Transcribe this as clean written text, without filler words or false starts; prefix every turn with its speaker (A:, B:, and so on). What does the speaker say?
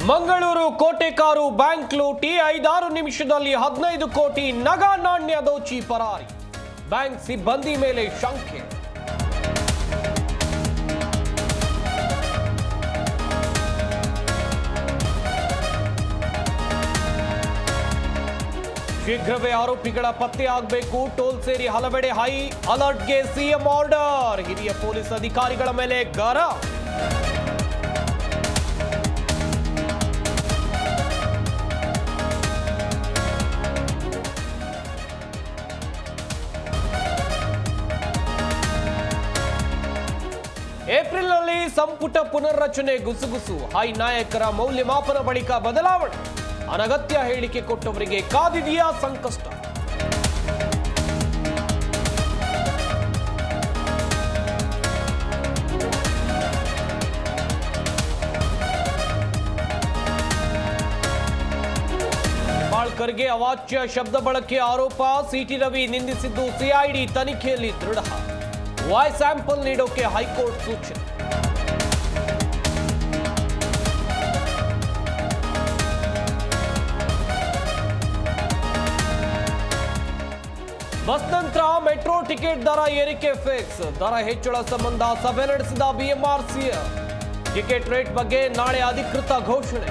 A: ಮಂಗಳೂರು ಕೋಟೆ car bank ಲೂಟಿ 5-6 ನಿಮಿಷದಲ್ಲಿ 15 ಕೋಟಿ ನಗ ನಾಣ್ಯ ದೋಚಿ ಪರಾರಿ. ಬ್ಯಾಂಕ್ ಸಿಬ್ಬಂದಿ ಮೇಲೆ ಶಂಕೆ. ಶೀಘ್ರವೇ ಆರೋಪಿಗಳ ಪತ್ತೆ ಆಗಬೇಕು. ಟೋಲ್ ಸೇರಿ ಹಲವೆಡೆ ಹೈ ಅಲರ್ಟ್ಗೆ ಸಿಎಂ ಆರ್ಡರ್. ಹಿರಿಯ ಪೊಲೀಸ್ ಅಧಿಕಾರಿಗಳ ಮೇಲೆ ಗರಂ. ಏಪ್ರಿಲ್ನಲ್ಲಿ ಸಂಪುಟ ಪುನರ್ರಚನೆ ಗುಸುಗುಸು. ಹೈ ನಾಯಕರ ಮೌಲ್ಯಮಾಪನ ಬಳಿಕ ಬದಲಾವಣೆ. ಅನಗತ್ಯ ಹೇಳಿಕೆ ಕೊಟ್ಟವರಿಗೆ ಕಾದಿದೆಯಾ ಸಂಕಷ್ಟ. ಬಾಳ್ಕರ್ಗೆ ಅವಾಚ್ಯ ಶಬ್ದ ಬಳಕೆ ಆರೋಪ. ಸಿಟಿ ರವಿ ನಿಂದಿಸಿದ್ದು ಸಿಐಡಿ ತನಿಖೆಯಲ್ಲಿ ದೃಢ. ವಾಯ್ಸ್ ಸ್ಯಾಂಪಲ್ ನೀಡೋಕೆ ಹೈಕೋರ್ಟ್ ಸೂಚನೆ. ಬಸ್ ನಂತರ ಮೆಟ್ರೋ ಟಿಕೆಟ್ ದರ ಏರಿಕೆ ಫಿಕ್ಸ್. ದರ ಹೆಚ್ಚಳ ಸಂಬಂಧ ಸಭೆ ನಡೆಸಿದ ಬಿಎಂಆರ್ಸಿಎಲ್. ಟಿಕೆಟ್ ರೇಟ್ ಬಗ್ಗೆ ನಾಳೆ ಅಧಿಕೃತ ಘೋಷಣೆ.